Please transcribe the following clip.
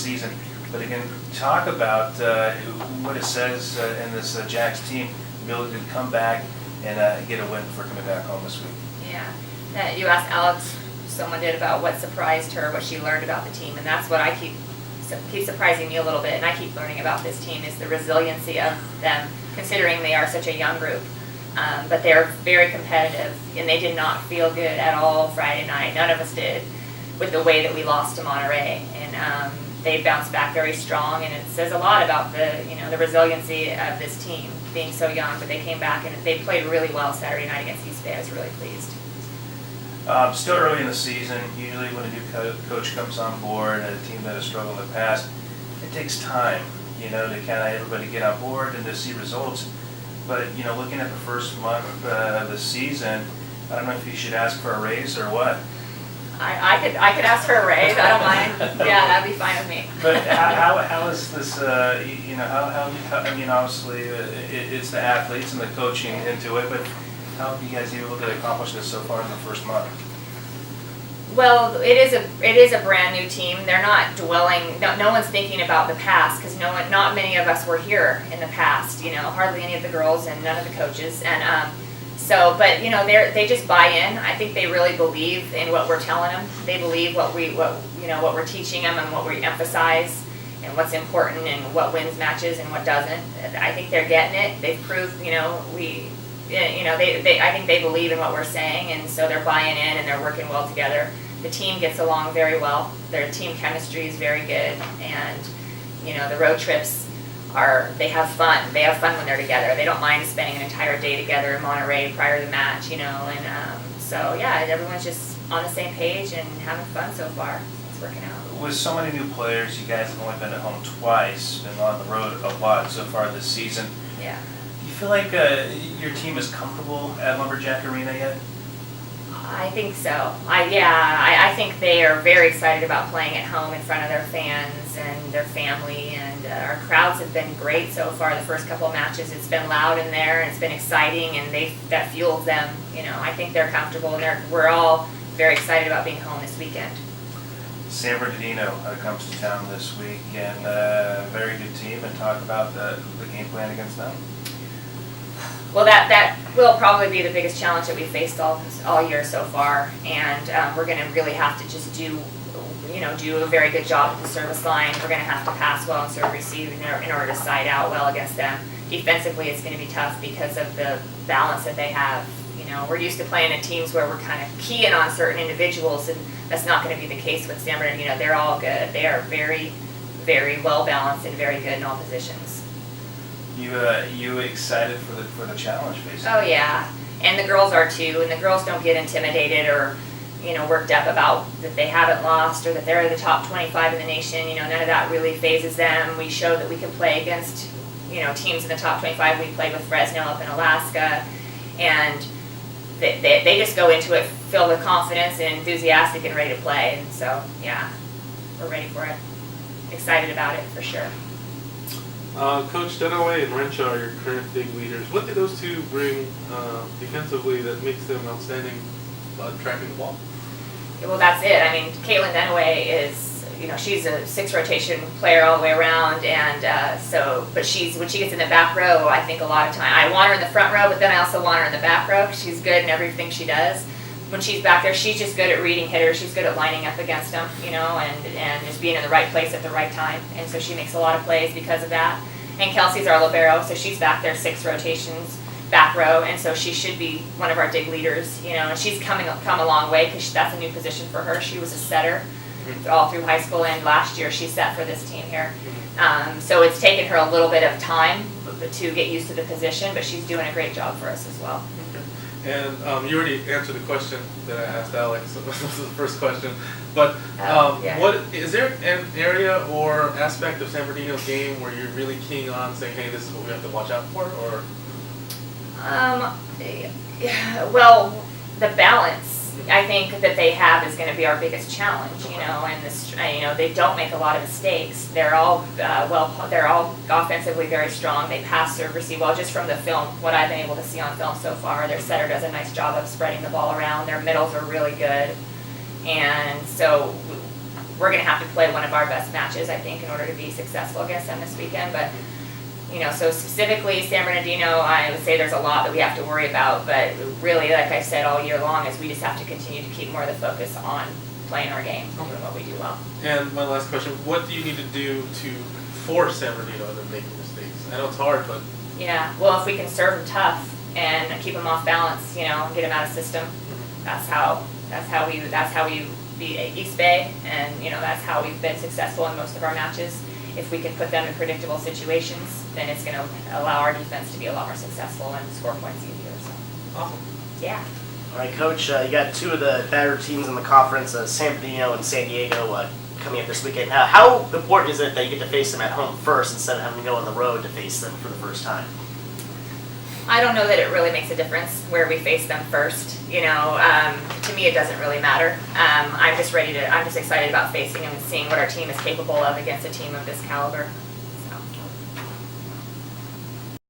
season. But again, talk about what it says in this Jack's team, ability to come back and get a win for coming back home this week. Yeah, you asked Alex, someone did, about what surprised her, what she learned about the team, and that's what I keep surprising me a little bit, and I keep learning about this team, is the resiliency of them, considering they are such a young group. But they're very competitive, and they did not feel good at all Friday night. None of us did, with the way that we lost to Monterey. And they bounced back very strong, and it says a lot about the resiliency of this team, being so young. But they came back, and they played really well Saturday night against East Bay. I was really pleased. Still early in the season. Usually when a new coach comes on board and a team that has struggled in the past, it takes time, to kind of everybody get on board and to see results. But, looking at the first month of the season, I don't know if you should ask for a raise or what. I could ask for a raise. I don't mind. Yeah, that'd be fine with me. But how is this, obviously it's the athletes and the coaching into it, but how have you guys been able to accomplish this so far in the first month? Well, it is a brand new team. They're not dwelling. No one's thinking about the past, because not many of us were here in the past. Hardly any of the girls and none of the coaches. And but they just buy in. I think they really believe in what we're telling them. They believe what we're teaching them and what we emphasize and what's important and what wins matches and what doesn't. I think they're getting it. They've proved. I think they believe in what we're saying, and so they're buying in and they're working well together. The team gets along very well. Their team chemistry is very good, and the road trips they have fun. They have fun when they're together. They don't mind spending an entire day together in Monterey prior to the match, so yeah, everyone's just on the same page and having fun so far. It's working out. With so many new players, you guys have only been at home twice, been on the road a lot so far this season. Yeah. Do you feel like your team is comfortable at Lumberjack Arena yet? I think so. I think they are very excited about playing at home in front of their fans and their family, and our crowds have been great so far. The first couple of matches, it's been loud in there and it's been exciting, and that fuels them. I think they're comfortable, and we're all very excited about being home this weekend. San Bernardino comes to town this week, and a very good team, and talk about the game plan against them. Well, that will probably be the biggest challenge that we faced all year so far, and we're going to really have to just do a very good job at the service line. We're going to have to pass well and serve receive in order to side out well against them. Defensively, it's going to be tough because of the balance that they have. We're used to playing in teams where we're kind of keying on certain individuals, and that's not going to be the case with San Bernardino. They're all good. They are very, very well balanced and very good in all positions. You excited for the challenge, basically? Oh yeah, and the girls are too. And the girls don't get intimidated or worked up about that they haven't lost or that they're the top 25 in the nation. None of that really phases them. We show that we can play against teams in the top 25. We played with Fresno up in Alaska, and they just go into it filled with confidence and enthusiastic and ready to play. And so yeah, we're ready for it. Excited about it for sure. Coach Dunaway and Renshaw are your current big leaders. What do those two bring defensively that makes them outstanding tracking the ball? Yeah, well, that's it. I mean, Caitlin Dunaway is, she's a 6 rotation player all the way around, and but when she gets in the back row, I think a lot of time, I want her in the front row, but then I also want her in the back row because she's good in everything she does. When she's back there, she's just good at reading hitters. She's good at lining up against them, and just being in the right place at the right time. And so she makes a lot of plays because of that. And Kelsey's our libero, so she's back there 6 rotations, back row, and so she should be one of our big leaders, And she's come a long way because that's a new position for her. She was a setter all through high school, and last year she set for this team here. So it's taken her a little bit of time to get used to the position, but she's doing a great job for us as well. And you already answered the question that I asked Alex. This was the first question. But yeah. What is there an area or aspect of San Bernardino's game where you're really keen on saying, hey, this is what we have to watch out for? Or well, the balance I think that they have is going to be our biggest challenge. And they don't make a lot of mistakes. They're all they're all offensively very strong. They pass, serve, receive well. Just from the film, what I've been able to see on film so far, their setter does a nice job of spreading the ball around. Their middles are really good, and so we're going to have to play one of our best matches, I think, in order to be successful against them this weekend. But, so specifically San Bernardino, I would say there's a lot that we have to worry about. But really, like I said all year long, is we just have to continue to keep more of the focus on playing our game, doing what we do well. And my last question, what do you need to do to force San Bernardino into making mistakes? I know it's hard, but... Yeah, well, if we can serve them tough and keep them off balance, get them out of system, that's how we beat East Bay, and that's how we've been successful in most of our matches. If we can put them in predictable situations, then it's going to allow our defense to be a lot more successful and score points easier. So. Awesome. Yeah. All right, Coach, you got two of the better teams in the conference, San Bernardino and San Diego, coming up this weekend. How important is it that you get to face them at home first instead of having to go on the road to face them for the first time? I don't know that it really makes a difference where we face them first. To me, it doesn't really matter. I'm just excited about facing them and seeing what our team is capable of against a team of this caliber.